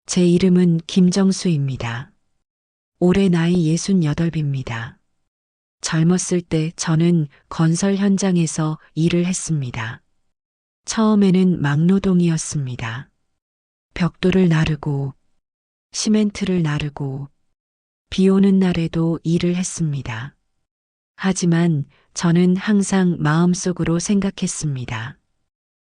제 이름은 김정수입니다. 올해 나이 68입니다. 젊었을 때 저는 건설 현장에서 일을 했습니다. 처음에는 막노동이었습니다. 벽돌을 나르고 시멘트를 나르고 비 오는 날에도 일을 했습니다. 하지만 저는 항상 마음속으로 생각했습니다.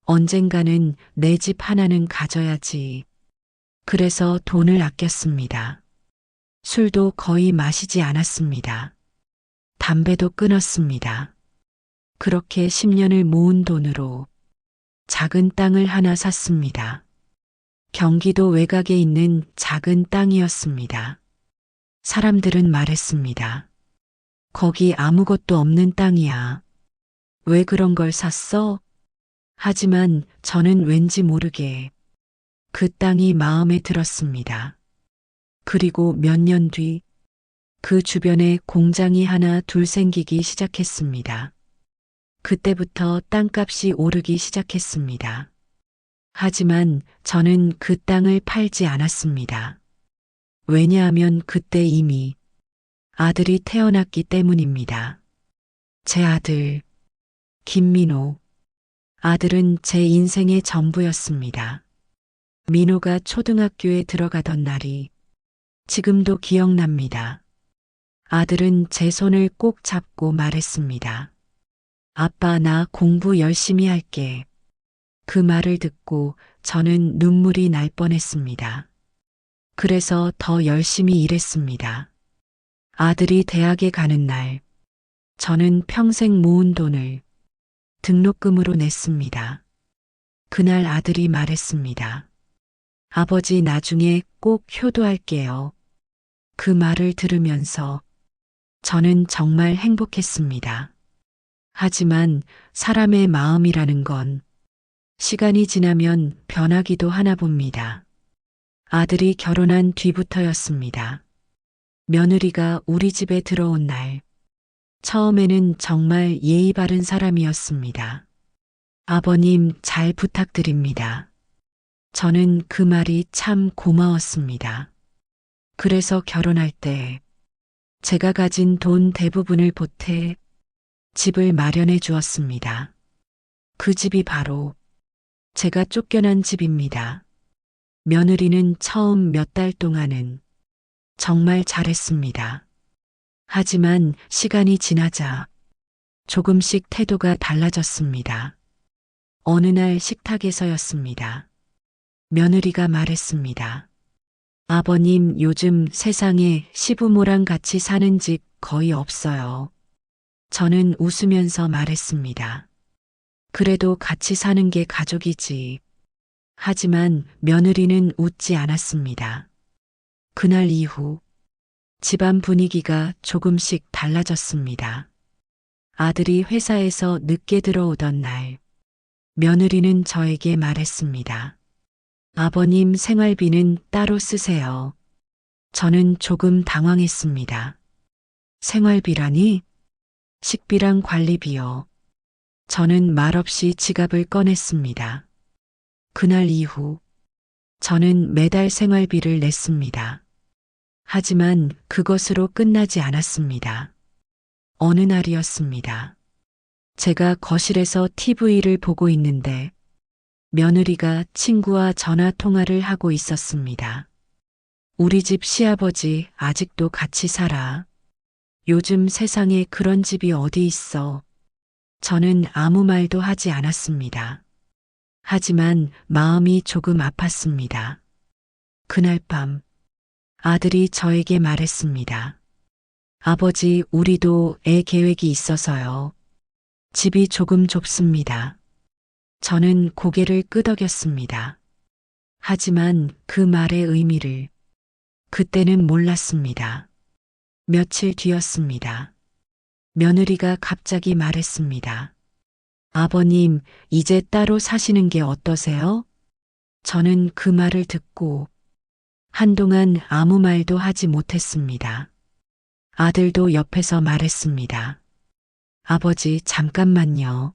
언젠가는 내 집 하나는 가져야지. 그래서 돈을 아꼈습니다. 술도 거의 마시지 않았습니다. 담배도 끊었습니다. 그렇게 10년을 모은 돈으로 작은 땅을 하나 샀습니다. 경기도 외곽에 있는 작은 땅이었습니다. 사람들은 말했습니다. 거기 아무것도 없는 땅이야. 왜 그런 걸 샀어? 하지만 저는 왠지 모르게 그 땅이 마음에 들었습니다. 그리고 몇 년 뒤 그 주변에 공장이 하나 둘 생기기 시작했습니다. 그때부터 땅값이 오르기 시작했습니다. 하지만 저는 그 땅을 팔지 않았습니다. 왜냐하면 그때 이미 아들이 태어났기 때문입니다. 제 아들, 김민호. 아들은 제 인생의 전부였습니다. 민호가 초등학교에 들어가던 날이 지금도 기억납니다. 아들은 제 손을 꼭 잡고 말했습니다. 아빠, 나 공부 열심히 할게. 그 말을 듣고 저는 눈물이 날 뻔했습니다. 그래서 더 열심히 일했습니다. 아들이 대학에 가는 날, 저는 평생 모은 돈을 등록금으로 냈습니다. 그날 아들이 말했습니다. 아버지, 나중에 꼭 효도할게요. 그 말을 들으면서 저는 정말 행복했습니다. 하지만 사람의 마음이라는 건 시간이 지나면 변하기도 하나 봅니다. 아들이 결혼한 뒤부터였습니다. 며느리가 우리 집에 들어온 날, 처음에는 정말 예의 바른 사람이었습니다. 아버님, 잘 부탁드립니다. 저는 그 말이 참 고마웠습니다. 그래서 결혼할 때 제가 가진 돈 대부분을 보태 집을 마련해 주었습니다. 그 집이 바로 제가 쫓겨난 집입니다. 며느리는 처음 몇 달 동안은 정말 잘했습니다. 하지만 시간이 지나자 조금씩 태도가 달라졌습니다. 어느 날 식탁에서였습니다. 며느리가 말했습니다. 아버님, 요즘 세상에 시부모랑 같이 사는 집 거의 없어요. 저는 웃으면서 말했습니다. 그래도 같이 사는 게 가족이지. 하지만 며느리는 웃지 않았습니다. 그날 이후 집안 분위기가 조금씩 달라졌습니다. 아들이 회사에서 늦게 들어오던 날, 며느리는 저에게 말했습니다. 아버님, 생활비는 따로 쓰세요. 저는 조금 당황했습니다. 생활비라니? 식비랑 관리비요. 저는 말없이 지갑을 꺼냈습니다. 그날 이후 저는 매달 생활비를 냈습니다. 하지만 그것으로 끝나지 않았습니다. 어느 날이었습니다. 제가 거실에서 TV를 보고 있는데 며느리가 친구와 전화 통화를 하고 있었습니다. 우리 집 시아버지 아직도 같이 살아. 요즘 세상에 그런 집이 어디 있어. 저는 아무 말도 하지 않았습니다. 하지만 마음이 조금 아팠습니다. 그날 밤 아들이 저에게 말했습니다. 아버지, 우리도 애 계획이 있어서요. 집이 조금 좁습니다. 저는 고개를 끄덕였습니다. 하지만 그 말의 의미를 그때는 몰랐습니다. 며칠 뒤였습니다. 며느리가 갑자기 말했습니다. 아버님, 이제 따로 사시는 게 어떠세요? 저는 그 말을 듣고 한동안 아무 말도 하지 못했습니다. 아들도 옆에서 말했습니다. 아버지, 잠깐만요.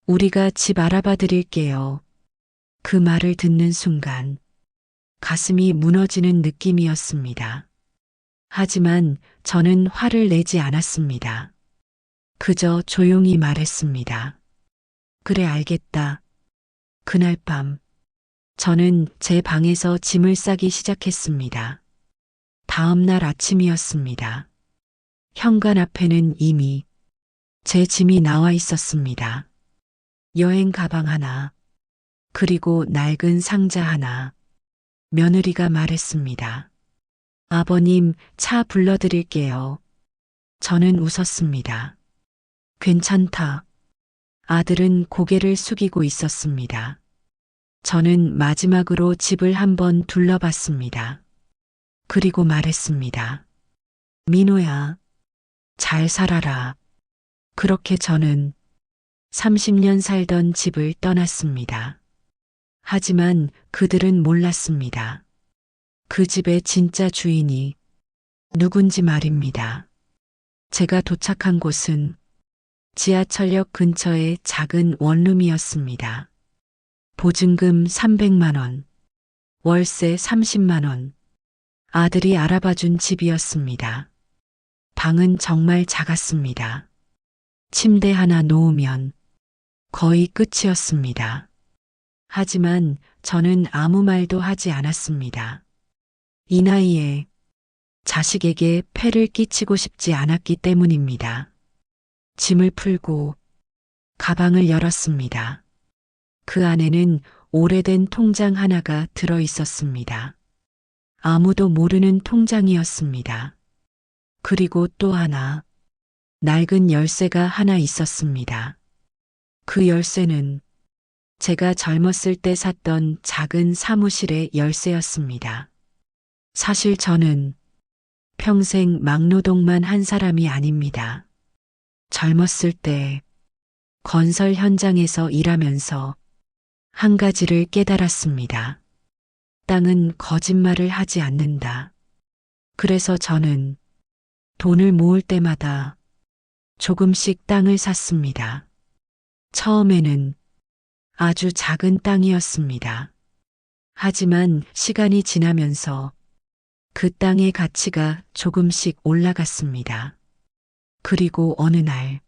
우리가 집 알아봐 드릴게요. 그 말을 듣는 순간 가슴이 무너지는 느낌이었습니다. 하지만 저는 화를 내지 않았습니다. 그저 조용히 말했습니다. 그래, 알겠다. 그날 밤, 저는 제 방에서 짐을 싸기 시작했습니다. 다음 날 아침이었습니다. 현관 앞에는 이미 제 짐이 나와 있었습니다. 여행 가방 하나, 그리고 낡은 상자 하나. 며느리가 말했습니다. 아버님, 차 불러드릴게요. 저는 웃었습니다. 괜찮다. 아들은 고개를 숙이고 있었습니다. 저는 마지막으로 집을 한번 둘러봤습니다. 그리고 말했습니다. 민호야, 잘 살아라. 그렇게 저는 30년 살던 집을 떠났습니다. 하지만 그들은 몰랐습니다. 그 집의 진짜 주인이 누군지 말입니다. 제가 도착한 곳은 지하철역 근처의 작은 원룸이었습니다. 보증금 300만 원, 월세 30만 원, 아들이 알아봐준 집이었습니다. 방은 정말 작았습니다. 침대 하나 놓으면 거의 끝이었습니다. 하지만 저는 아무 말도 하지 않았습니다. 이 나이에 자식에게 폐를 끼치고 싶지 않았기 때문입니다. 짐을 풀고 가방을 열었습니다. 그 안에는 오래된 통장 하나가 들어 있었습니다. 아무도 모르는 통장이었습니다. 그리고 또 하나, 낡은 열쇠가 하나 있었습니다. 그 열쇠는 제가 젊었을 때 샀던 작은 사무실의 열쇠였습니다. 사실 저는 평생 막노동만 한 사람이 아닙니다. 젊었을 때 건설 현장에서 일하면서 한 가지를 깨달았습니다. 땅은 거짓말을 하지 않는다. 그래서 저는 돈을 모을 때마다 조금씩 땅을 샀습니다. 처음에는 아주 작은 땅이었습니다. 하지만 시간이 지나면서 그 땅의 가치가 조금씩 올라갔습니다. 그리고 어느 날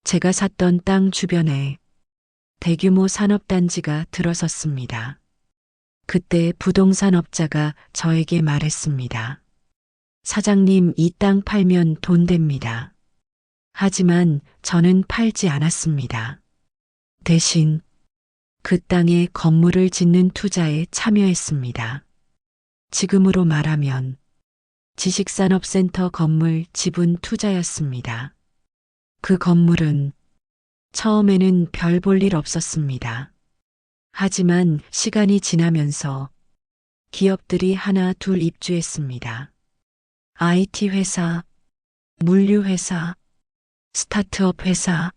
제가 샀던 땅 주변에 대규모 산업단지가 들어섰습니다. 그때 부동산 업자가 저에게 말했습니다. 사장님, 이 땅 팔면 돈 됩니다. 하지만 저는 팔지 않았습니다. 대신 그 땅에 건물을 짓는 투자에 참여했습니다. 지금으로 말하면 지식산업센터 건물 지분 투자였습니다. 그 건물은 처음에는 별 볼 일 없었습니다. 하지만 시간이 지나면서 기업들이 하나 둘 입주했습니다. IT 회사, 물류 회사, 스타트업 회사,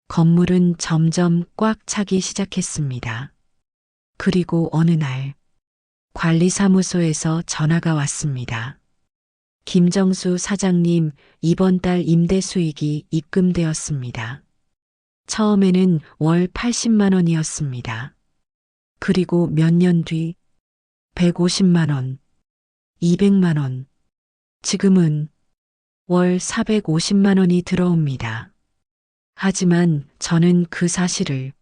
건물은 점점 꽉 차기 시작했습니다. 그리고 어느 날 관리사무소에서 전화가 왔습니다. 김정수 사장님, 이번 달 임대 수익이 입금되었습니다. 처음에는 월 80만 원이었습니다. 그리고 몇 년 뒤 150만 원, 200만 원, 지금은 월 450만 원이 들어옵니다. 하지만 저는 그 사실을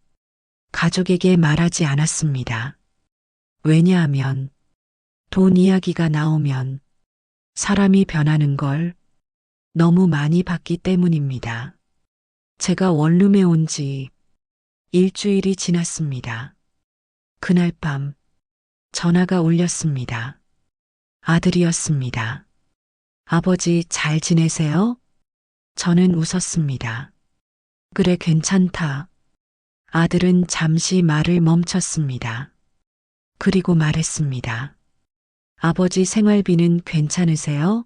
가족에게 말하지 않았습니다. 왜냐하면 돈 이야기가 나오면 사람이 변하는 걸 너무 많이 봤기 때문입니다. 제가 원룸에 온 지 일주일이 지났습니다. 그날 밤 전화가 울렸습니다. 아들이었습니다. 아버지, 잘 지내세요? 저는 웃었습니다. 그래, 괜찮다. 아들은 잠시 말을 멈췄습니다. 그리고 말했습니다. 아버지, 생활비는 괜찮으세요?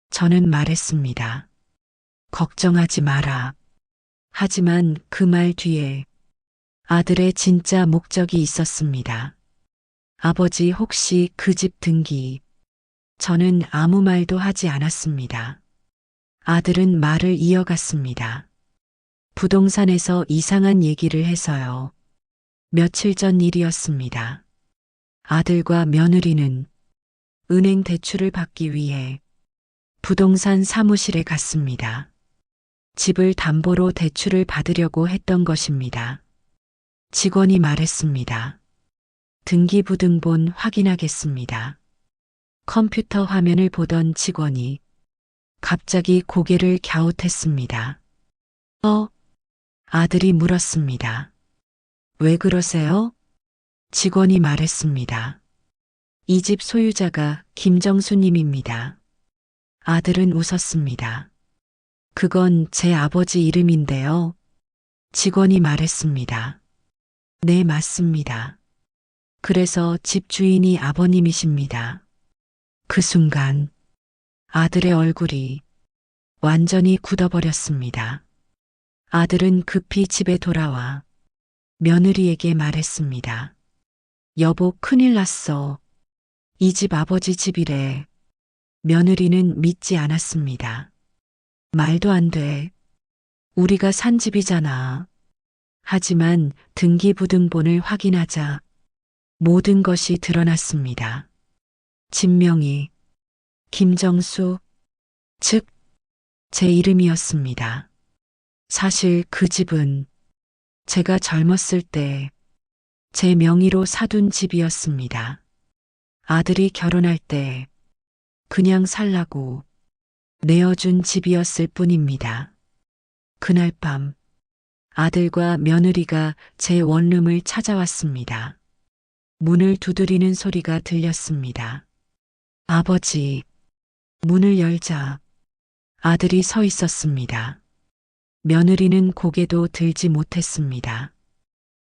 저는 말했습니다. 걱정하지 마라. 하지만 그 말 뒤에 아들의 진짜 목적이 있었습니다. 아버지, 혹시 그 집 등기? 저는 아무 말도 하지 않았습니다. 아들은 말을 이어갔습니다. 부동산에서 이상한 얘기를 해서요. 며칠 전 일이었습니다. 아들과 며느리는 은행 대출을 받기 위해 부동산 사무실에 갔습니다. 집을 담보로 대출을 받으려고 했던 것입니다. 직원이 말했습니다. 등기부등본 확인하겠습니다. 컴퓨터 화면을 보던 직원이 갑자기 고개를 갸웃했습니다. 아들이 물었습니다. 왜 그러세요? 직원이 말했습니다. 이 집 소유자가 김정수님입니다. 아들은 웃었습니다. 그건 제 아버지 이름인데요. 직원이 말했습니다. 네, 맞습니다. 그래서 집 주인이 아버님이십니다. 그 순간 아들의 얼굴이 완전히 굳어버렸습니다. 아들은 급히 집에 돌아와 며느리에게 말했습니다. 여보, 큰일 났어. 이 집 아버지 집이래. 며느리는 믿지 않았습니다. 말도 안 돼. 우리가 산 집이잖아. 하지만 등기부등본을 확인하자 모든 것이 드러났습니다. 진명이 김정수, 즉, 제 이름이었습니다. 사실 그 집은 제가 젊었을 때 제 명의로 사둔 집이었습니다. 아들이 결혼할 때 그냥 살라고 내어준 집이었을 뿐입니다. 그날 밤 아들과 며느리가 제 원룸을 찾아왔습니다. 문을 두드리는 소리가 들렸습니다. 아버지, 문을 열자 아들이 서 있었습니다. 며느리는 고개도 들지 못했습니다.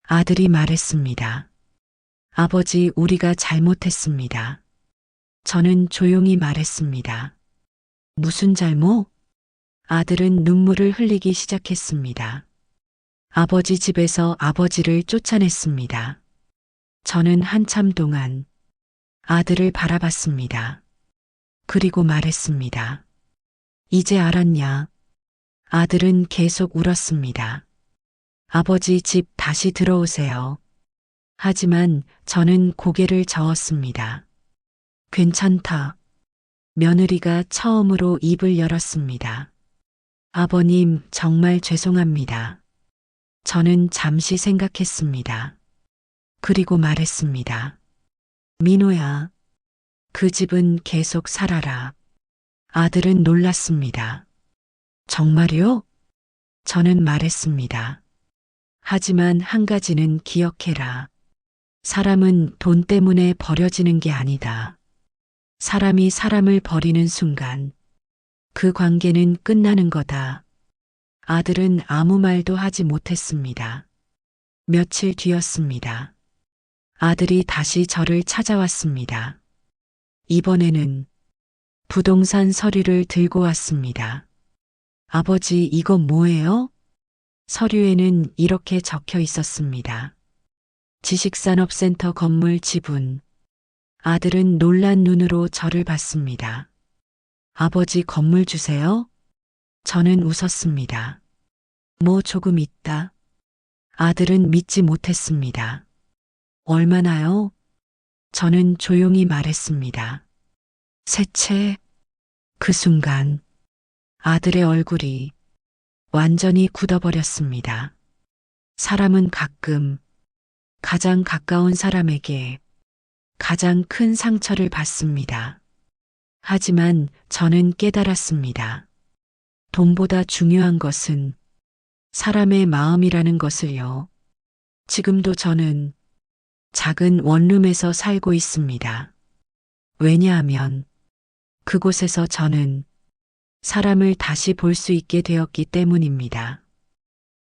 아들이 말했습니다. 아버지, 우리가 잘못했습니다. 저는 조용히 말했습니다. 무슨 잘못? 아들은 눈물을 흘리기 시작했습니다. 아버지 집에서 아버지를 쫓아냈습니다. 저는 한참 동안 아들을 바라봤습니다. 그리고 말했습니다. 이제 알았냐? 아들은 계속 울었습니다. 아버지 집 다시 들어오세요. 하지만 저는 고개를 저었습니다. 괜찮다. 며느리가 처음으로 입을 열었습니다. 아버님, 정말 죄송합니다. 저는 잠시 생각했습니다. 그리고 말했습니다. 민호야, 그 집은 계속 살아라. 아들은 놀랐습니다. 정말요? 저는 말했습니다. 하지만 한 가지는 기억해라. 사람은 돈 때문에 버려지는 게 아니다. 사람이 사람을 버리는 순간 그 관계는 끝나는 거다. 아들은 아무 말도 하지 못했습니다. 며칠 뒤였습니다. 아들이 다시 저를 찾아왔습니다. 이번에는 부동산 서류를 들고 왔습니다. 아버지, 이건 뭐예요? 서류에는 이렇게 적혀 있었습니다. 지식산업센터 건물 지분. 아들은 놀란 눈으로 저를 봤습니다. 아버지, 건물 주세요? 저는 웃었습니다. 뭐 조금 있다. 아들은 믿지 못했습니다. 얼마나요? 저는 조용히 말했습니다. 세 채. 그 순간 아들의 얼굴이 완전히 굳어버렸습니다. 사람은 가끔 가장 가까운 사람에게 가장 큰 상처를 받습니다. 하지만 저는 깨달았습니다. 돈보다 중요한 것은 사람의 마음이라는 것을요. 지금도 저는 작은 원룸에서 살고 있습니다. 왜냐하면 그곳에서 저는 사람을 다시 볼 수 있게 되었기 때문입니다.